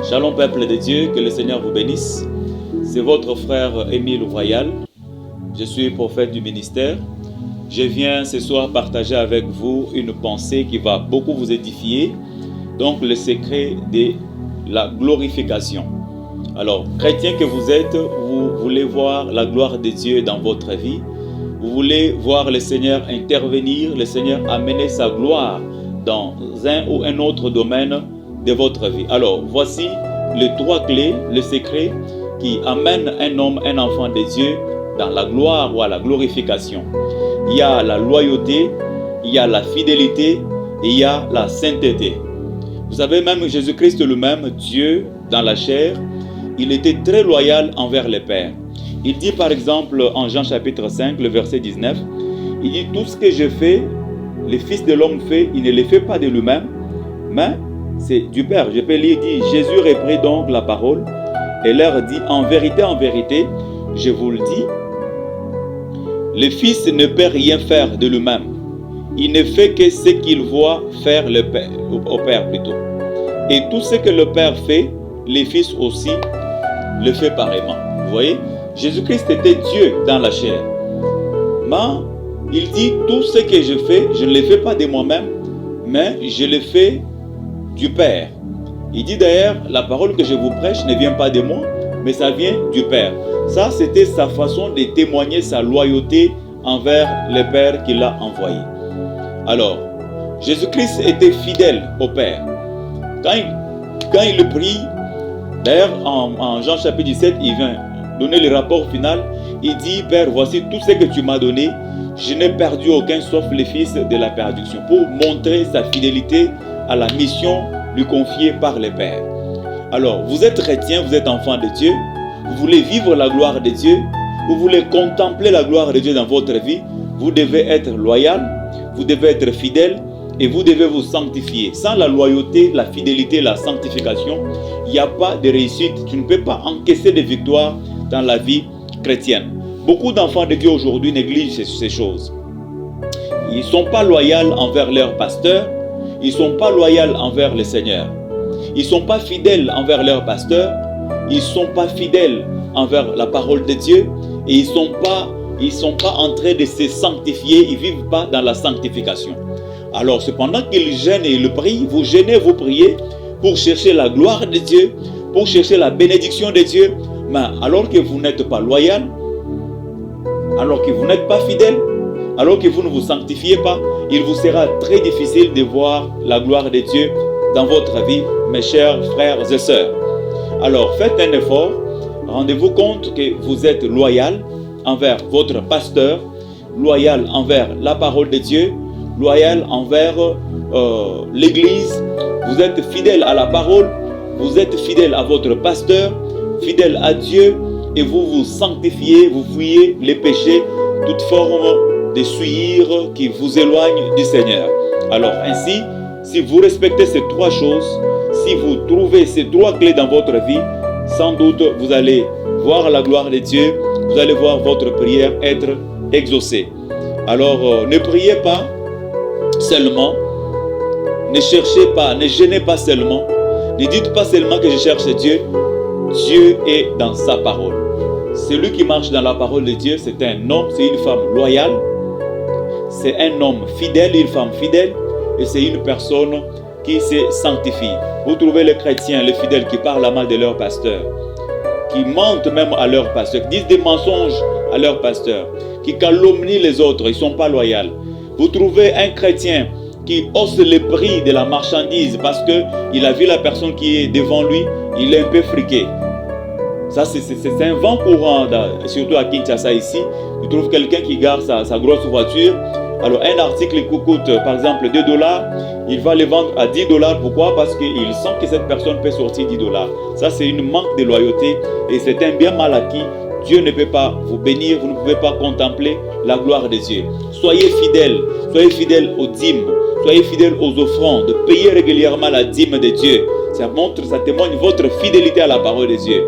Shalom peuple de Dieu, que le Seigneur vous bénisse. C'est votre frère Émile Royal. Je suis prophète du ministère. Je viens ce soir partager avec vous une pensée qui va beaucoup vous édifier. Donc le secret de la glorification. Alors, chrétien que vous êtes, vous voulez voir la gloire de Dieu dans votre vie. Vous voulez voir le Seigneur intervenir, le Seigneur amener sa gloire dans un ou un autre domaine de votre vie. Alors, voici les trois clés, le secret qui amène un homme, un enfant de Dieu dans la gloire ou à la glorification. Il y a la loyauté, il y a la fidélité et il y a la sainteté. Vous savez, même Jésus-Christ lui-même, Dieu dans la chair, il était très loyal envers le Père. Il dit par exemple en Jean chapitre 5, le verset 19, il dit « Tout ce que je fais, le Fils de l'homme fait, il ne le fait pas de lui-même, mais c'est du Père. » Je peux lire, dit « Jésus reprit donc la parole et leur dit « En vérité, je vous le dis, le Fils ne peut rien faire de lui-même. Il ne fait que ce qu'il voit faire au Père plutôt. Et tout ce que le Père fait, le Fils aussi le fait pareillement. » Vous voyez, Jésus-Christ était Dieu dans la chair. Mais il dit, tout ce que je fais, je ne le fais pas de moi-même, mais je le fais du Père. Il dit d'ailleurs, la parole que je vous prêche ne vient pas de moi, mais ça vient du Père. Ça, c'était sa façon de témoigner sa loyauté envers le Père qui l'a envoyé. Alors, Jésus-Christ était fidèle au Père. Quand il le prie, d'ailleurs, en Jean chapitre 17, il vient donner le rapport final. Il dit, Père, voici tout ce que tu m'as donné. Je n'ai perdu aucun sauf le Fils de la perdition. Pour montrer sa fidélité à la mission lui confiée par le Père. Alors, vous êtes chrétien, vous êtes enfant de Dieu. Vous voulez vivre la gloire de Dieu. Vous voulez contempler la gloire de Dieu dans votre vie. Vous devez être loyal. Vous devez être fidèle. Et vous devez vous sanctifier. Sans la loyauté, la fidélité, la sanctification, il n'y a pas de réussite. Tu ne peux pas encaisser de victoire dans la vie chrétienne. Beaucoup d'enfants de Dieu aujourd'hui négligent ces choses. Ils ne sont pas loyaux envers leur pasteur. Ils ne sont pas loyaux envers le Seigneur. Ils ne sont pas fidèles envers leur pasteur. Ils ne sont pas fidèles envers la parole de Dieu. Et ils ne sont pas en train de se sanctifier. Ils ne vivent pas dans la sanctification. Alors, cependant qu'ils gênent et le prient, vous gênez, vous priez pour chercher la gloire de Dieu, pour chercher la bénédiction de Dieu. Mais alors que vous n'êtes pas loyal, alors que vous n'êtes pas fidèle, alors que vous ne vous sanctifiez pas, il vous sera très difficile de voir la gloire de Dieu dans votre vie, mes chers frères et sœurs. Alors, faites un effort, rendez-vous compte que vous êtes loyal envers votre pasteur, loyal envers la parole de Dieu, loyal envers l'église, vous êtes fidèle à la parole, vous êtes fidèle à votre pasteur, fidèle à Dieu, et vous vous sanctifiez, vous fuyez les péchés, toute forme de souillure qui vous éloigne du Seigneur. Alors ainsi, si vous respectez ces trois choses, si vous trouvez ces trois clés dans votre vie, sans doute vous allez voir la gloire de Dieu, vous allez voir votre prière être exaucée. Alors ne priez pas seulement, ne cherchez pas, ne gênez pas seulement, ne dites pas seulement que je cherche Dieu. Dieu est dans sa parole. Celui qui marche dans la parole de Dieu, c'est un homme, c'est une femme loyale, c'est un homme fidèle, une femme fidèle, et c'est une personne qui se sanctifie. Vous trouvez les chrétiens, les fidèles qui parlent mal de leur pasteur, qui mentent même à leur pasteur, qui disent des mensonges à leur pasteur, qui calomnient les autres, ils ne sont pas loyaux. Vous trouvez un chrétien qui hausse le prix de la marchandise parce qu'il a vu la personne qui est devant lui, il est un peu friqué. Ça, c'est un vent courant, surtout à Kinshasa ici. Tu trouves quelqu'un qui garde sa grosse voiture. Alors, un article qui coûte, par exemple, $2, il va le vendre à $10. Pourquoi? Parce qu'il sent que cette personne peut sortir $10. Ça, c'est une manque de loyauté et c'est un bien mal acquis. Dieu ne peut pas vous bénir, vous ne pouvez pas contempler la gloire de Dieu. Soyez fidèles aux dîmes, soyez fidèles aux offrandes, payez régulièrement la dîme de Dieu. Ça témoigne votre fidélité à la parole de Dieu.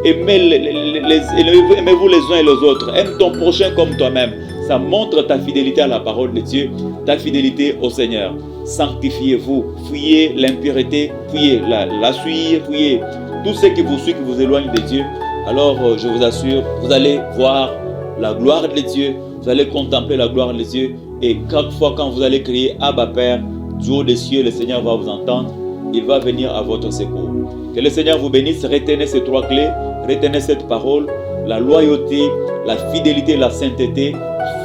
Aimez-vous les uns et les autres, aime ton prochain comme toi-même. Ça montre ta fidélité à la parole de Dieu, ta fidélité au Seigneur. Sanctifiez-vous, fuyez l'impureté, fuyez la suie, fuyez tout ce qui vous suit, qui vous éloigne de Dieu. Alors je vous assure, vous allez voir la gloire de Dieu, vous allez contempler la gloire de Dieu. Et chaque fois quand vous allez crier Abba Père, du haut des cieux, le Seigneur va vous entendre. Il va venir à votre secours. Que le Seigneur vous bénisse. Retenez ces 3 clés, retenez cette parole. La loyauté, la fidélité et la sainteté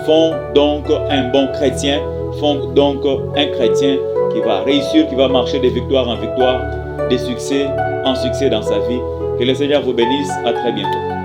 font donc un bon chrétien, font donc un chrétien qui va réussir, qui va marcher de victoire en victoire, de succès en succès dans sa vie. Que le Seigneur vous bénisse. À très bientôt.